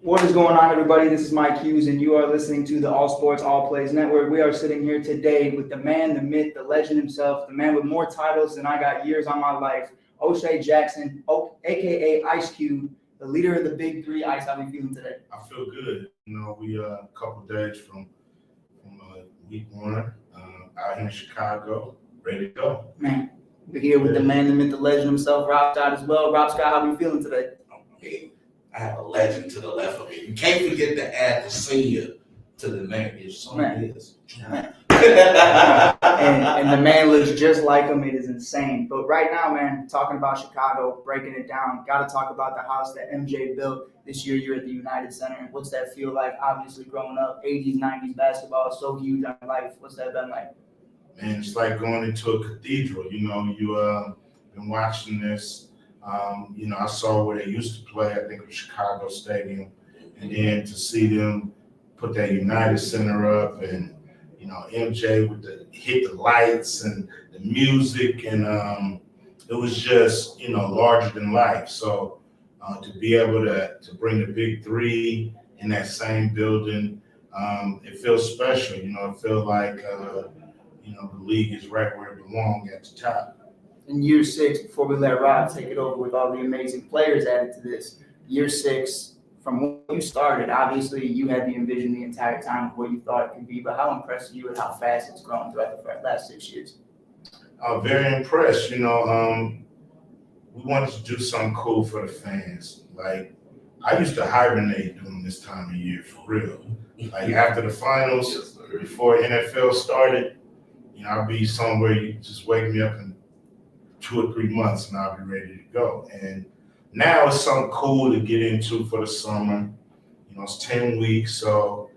What is going on, everybody? This is Mike Hughes, and you are listening to the All Sports, All Plays Network. We are sitting here today with the man, the myth, the legend himself, the man with more titles than I got years on my life, O'Shea Jackson, a.k.a. Ice Cube, the leader of the Big Three. Ice, how are you feeling today? I feel good. We a couple days from week one out here in Chicago, ready to go. Man, we're here with the man, the myth, the legend himself, Rob Scott as well. Rob Scott, how are you feeling today? I have a legend to the left of me. You can't forget to add the senior to the name. It's so it is. and the man looks just like him. It is insane. But right now, man, talking about Chicago, breaking it down, got to talk about the house that MJ built this year. You're at the United Center. What's that feel like? Obviously, growing up, 80s, 90s basketball is so huge in life. What's that been like? Man, it's like going into a cathedral. You been watching this. I saw where they used to play. I think it was Chicago Stadium, and then to see them put that United Center up, and MJ with hit the lights and the music, and it was just larger than life. So to be able to bring the Big Three in that same building, it feels special. It feels like the league is right where it belongs at the top. In year 6, before we let Rob take it over with all the amazing players added to this, year 6, from when you started, obviously you had the envision the entire time of what you thought it could be, but how impressed are you with how fast it's grown throughout the last 6 years? Very impressed. We wanted to do something cool for the fans. Like, I used to hibernate during this time of year, for real. Like, after the finals, before NFL started, I'll be somewhere, you just wake me up in 2 or 3 months and I'll be ready to go. And now it's something cool to get into for the summer. It's 10 weeks, so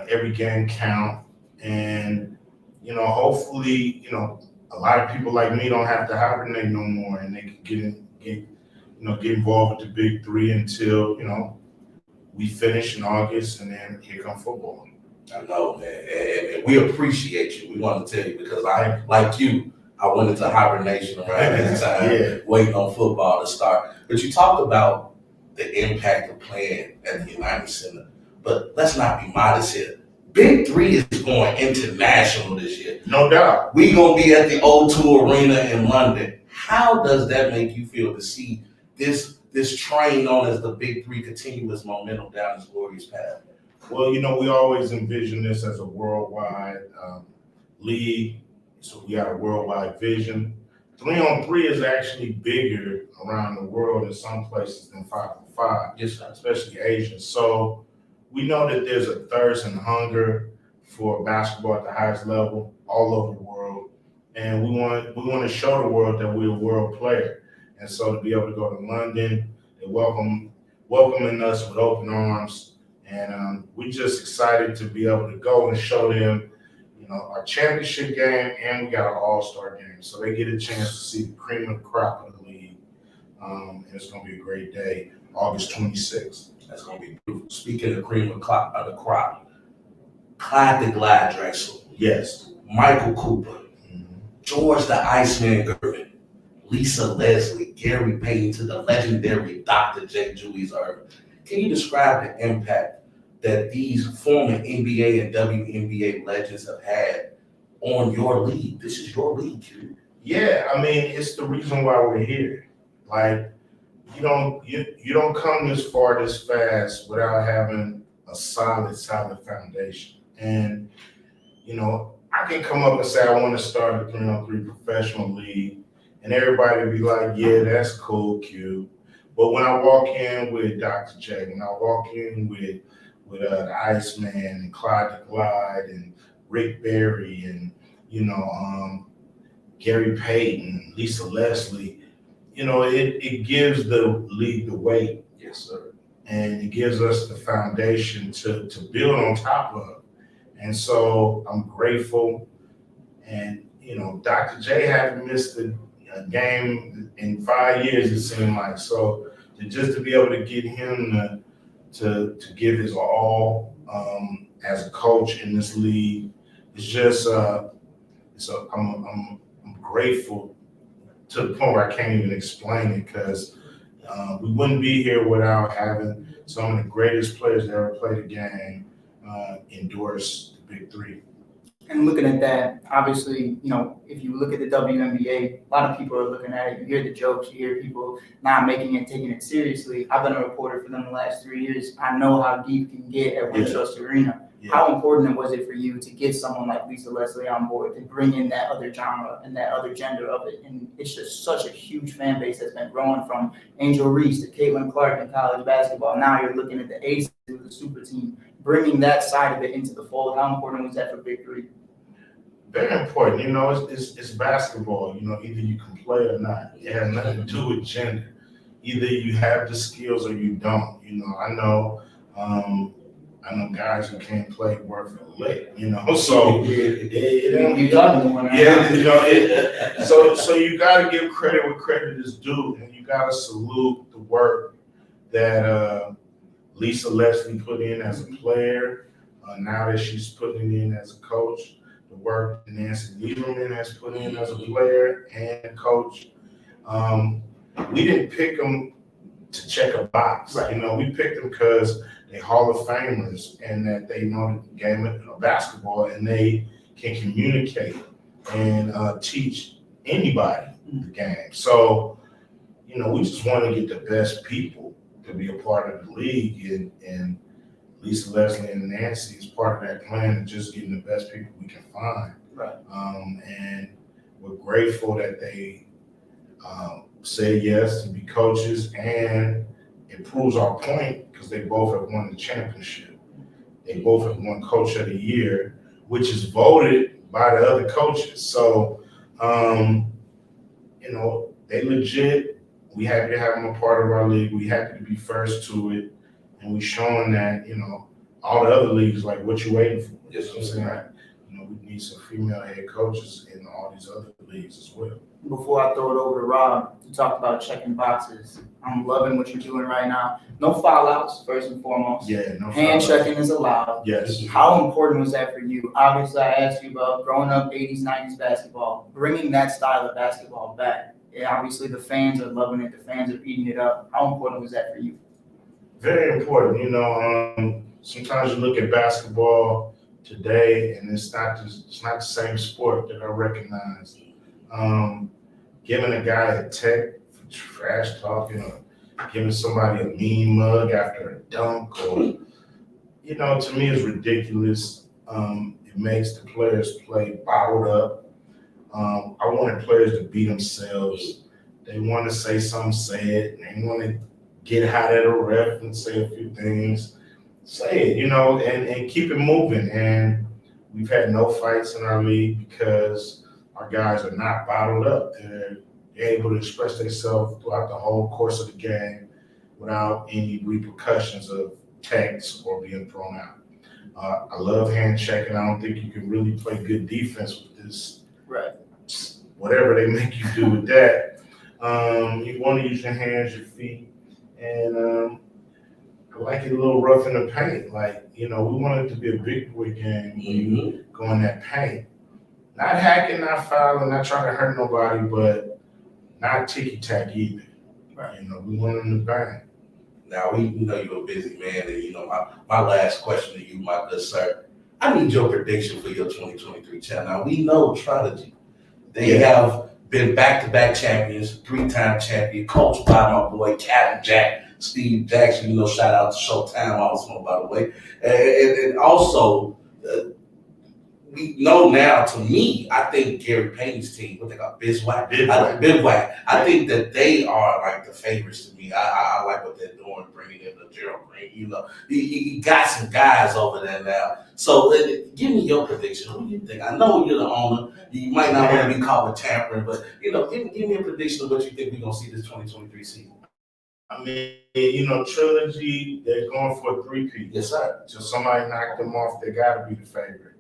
every game count. And hopefully, a lot of people like me don't have to hibernate no more, and they can get involved with the Big Three until we finish in August, and then here come football. I know, man, and we appreciate you. We want to tell you because I, like you, I went into hibernation around this time, waiting on football to start. But you talked about the impact of playing at the United Center. But let's not be modest here. Big Three is going international this year. No doubt. We're going to be at the O2 Arena in London. How does that make you feel to see this train known as the Big Three continuous momentum down this glorious path? Well, we always envision this as a worldwide league. So we got a worldwide vision. 3-on-3 is actually bigger around the world in some places than 5-on-5, Yes, sir. especially Asian. So we know that there's a thirst and hunger for basketball at the highest level all over the world, and we want to show the world that we're a world player. And so to be able to go to London, they welcoming us with open arms, and we're just excited to be able to go and show them our championship game, and we got our all-star game. So they get a chance to see the cream of the crop of the league. And it's going to be a great day, August 26th. That's going to be beautiful. Speaking of cream of the crop, Clyde the Glide Drexel. Yes. Michael Cooper. George the Iceman Gervin. Lisa Leslie. Gary Payton to the legendary Dr. J. Julius Irvin. Can you describe the impact that these former NBA and WNBA legends have had on your league? This is your league, dude. Yeah, it's the reason why we're here. Like, you don't come this far this fast without having a solid foundation. And I can come up and say I want to start a 3-on-3 professional league, and everybody be like, yeah, that's cool, cute. But when I walk in with Dr. J, when I walk in with the Iceman and Clyde the Glide and Rick Barry and Gary Payton, Lisa Leslie, it gives the league the weight. Yes, sir. And it gives us the foundation to build on top of. And so I'm grateful. And Dr. J haven't missed a game in 5 years, it seemed like. So just to be able to get him to give his all as a coach in this league, it's just I'm grateful to the point where I can't even explain it, because We wouldn't be here without having some of the greatest players that ever played the game endorse the Big Three. And looking at that, obviously, if you look at the WNBA, a lot of people are looking at it. You hear the jokes, you hear people not making it, taking it seriously. I've been a reporter for them the last 3 years. I know how deep it can get at Wintrust Arena. Yeah. How important was it for you to get someone like Lisa Leslie on board to bring in that other genre and that other gender of it? And it's just such a huge fan base that's been growing from Angel Reese to Caitlin Clark in college basketball. Now you're looking at the Aces with the super team, bringing that side of it into the fold. How important was that for Big Three? Very important. It's basketball. Either you can play or not. It has nothing to do with gender. Either you have the skills or you don't. I know guys who can't play worth a lick. So you talking to one? Yeah, so you got to give credit where credit is due, and you got to salute the work that Lisa Leslie put in as a player. Now that she's putting it in as a coach. The work Nancy Lieberman has put in as a player and coach. We didn't pick them to check a box. Right. We picked them because they're Hall of Famers and that they know the game of basketball and they can communicate and teach anybody the game. So, we just want to get the best people to be a part of the league and Lisa Leslie and Nancy is part of that plan of just getting the best people we can find. Right. And we're grateful that they said yes to be coaches, and it proves our point because they both have won the championship. They both have won Coach of the Year, which is voted by the other coaches. So, they legit. We happy to have them a part of our league. We happy to be first to it. And we showing that, all the other leagues, like, what you waiting for? Yes, I'm saying? We need some female head coaches in all these other leagues as well. Before I throw it over to Rob, you talked about checking boxes. I'm loving what you're doing right now. No foul outs, first and foremost. Yeah, no Hand foul outs. checking is allowed. Yes. How important was that for you? Obviously, I asked you about growing up 80s, 90s basketball, bringing that style of basketball back. Yeah, obviously, the fans are loving it. The fans are eating it up. How important was that for you? Very important. Sometimes you look at basketball today, and it's not the same sport that I recognize. Giving a guy a tech for trash talking, or giving somebody a mean mug after a dunk, or to me is ridiculous. It makes the players play bottled up. I wanted players to be themselves. They want to say something, say it. They want to get hot at a ref and say a few things. Say it, and keep it moving. And we've had no fights in our league because our guys are not bottled up. They're able to express themselves throughout the whole course of the game without any repercussions of techs or being thrown out. I love hand checking. I don't think you can really play good defense with this. Right. Whatever they make you do with that. You want to use your hands, your feet, and I like it a little rough in the paint. Like, we want it to be a big boy game when you go in that paint. Not hacking, not fouling, not trying to hurt nobody, but not ticky-tack either. Right. We want them to bang. Now, we know you're a busy man, and my last question to you, my good sir, I need your prediction for your 2023 champ. Now, we know Trilogy. They have been back-to-back champions, 3-time champion, coached by my boy, Captain Jack, Steve Jackson. Shout out to Showtime also, by the way. And also, we know now, to me, I think Gary Payne's team, what they got, Bivouac. I think that they are like the favorites to me. I like what they're doing, bringing in the Gerald Green. You got some guys over there now. So give me your prediction. What do you think? I know you're the owner. You might not want to be caught with tampering, but give me a prediction of what you think we're gonna see this 2023 season. I mean, Trilogy, they're going for a three-peat. Yes, sir. So somebody knocked them off, they got to be the favorite.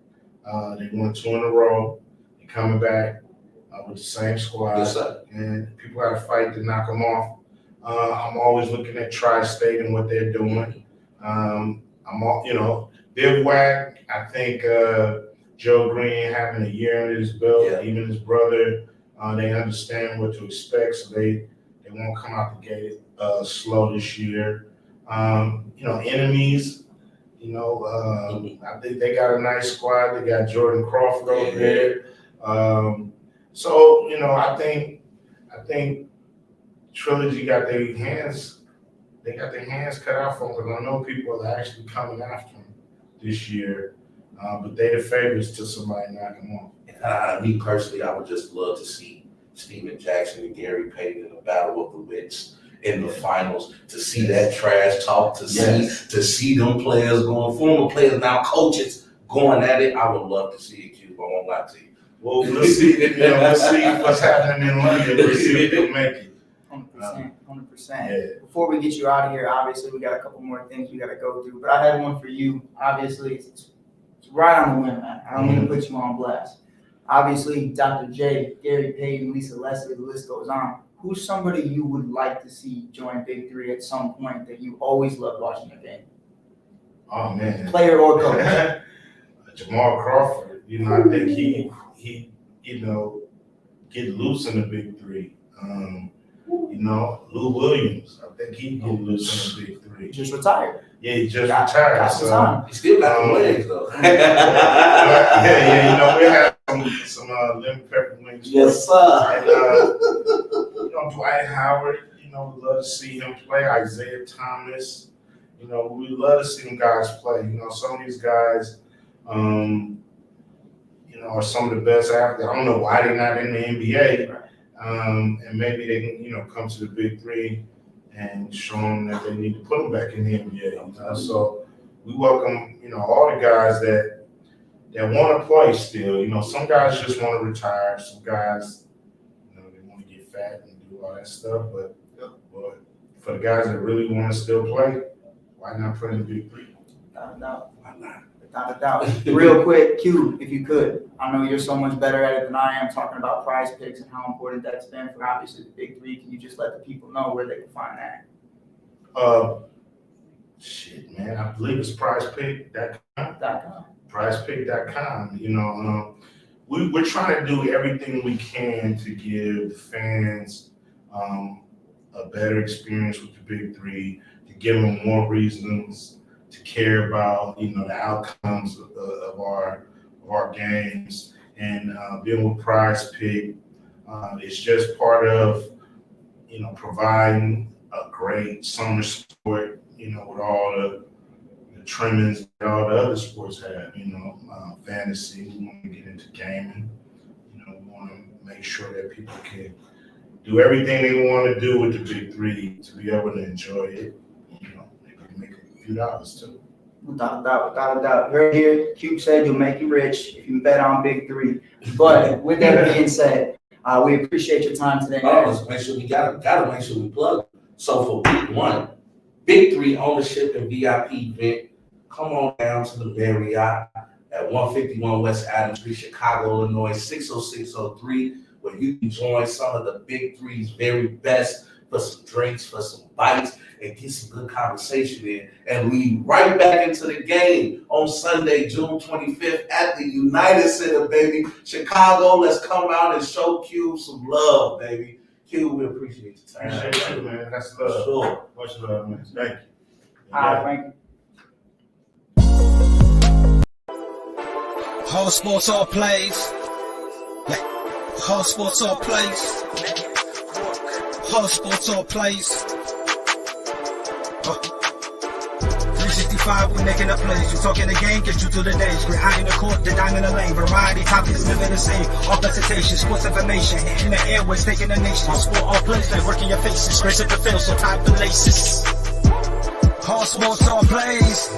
They won 2 in a row. They're coming back with the same squad. Yes, sir. And people got to fight to knock them off. I'm always looking at Tri-State and what they're doing. Bivouac, I think Joe Green having a year under his belt, even his brother, they understand what to expect, so they won't come out the gate slow this year. Enemies. I think they got a nice squad. They got Jordan Crawford over there. I think Trilogy got their hands. They got their hands cut out for them because I know people are actually coming after them this year. But they the favorites till somebody knock them off. Me personally, I would just love to see Steven Jackson and Gary Payton in the battle of the wits in the finals, to see that trash talk, to see them players going, former players, now coaches going at it. I would love to see it, Q. I won't lie to you. Well, we'll see. We'll see what's happening in London. We'll see if they'll make it. 100%. Yeah. Before we get you out of here, obviously we got a couple more things we got to go through, but I had one for you. Obviously, it's right on the whim, man. I don't mean to put you on blast. Obviously, Dr. J, Gary Payton, Lisa Leslie, the list goes on. Who's somebody you would like to see join Big Three at some point that you always loved watching a game? Oh man, player or coach? Jamal Crawford. I think he get loose in the Big Three. Lou Williams. I think he get loose in the Big Three. Just retired. Yeah, he just retired. So he still got the legs though. We have some lemon pepper wings. Yes, sir. And Dwight Howard. We'd love to see him play. Isaiah Thomas. We love to see them guys play. Some of these guys, are some of the best athletes. I don't know why they're not in the NBA. And maybe they can, come to the Big Three and show them that they need to put them back in the NBA. So we welcome, all the guys that want to play still. Some guys just want to retire. Some guys, they want to get fat and do all that stuff. But for the guys that really want to still play, why not play in the Big Three? Without a doubt. Why not? Without a doubt. Real quick, Q, if you could. I know you're so much better at it than I am, talking about Prize Picks and how important that's been for obviously the Big Three. Can you just let the people know where they can find that? Shit, man. I believe it's prizepick.com. Prizepick.com. We're trying to do everything we can to give the fans a better experience with the Big Three, to give them more reasons to care about, the outcomes of our games. And being with Prize Pick, it's just part of, providing a great summer sport, with all the trimmings that all the other sports have, fantasy. We want to get into gaming. We want to make sure that people can do everything they want to do with the Big Three to be able to enjoy it. Maybe make a few dollars too. Without a doubt. Right here, Cube said you'll make you rich if you bet on Big Three. But with that being said, we appreciate your time today. Let's make sure we gotta make sure we plug. So for week 1, Big Three ownership and VIP event. Come on down to the Marriott at 151 West Adams Street, Chicago, Illinois, 60603, where you can join some of the Big Three's very best for some drinks, for some bites, and get some good conversation in, and lead right back into the game on Sunday, June 25th at the United Center, baby. Chicago, let's come out and show Cube some love, baby. Cube, we appreciate your time. Appreciate you, man. That's love. Sure. Much love, man. Thank you. All right, thank you. Whole sports all plays. Whole sports all plays. Whole sports all plays. 365, we making up plays. You talking the game, get you to the days. We're high in the court, the dime in the lane. Variety topics living the same. All presentation, sports information. In the airways, taking the nation. Sport all plays, like working your faces. Grace at the field, so tie the laces. All sports all plays.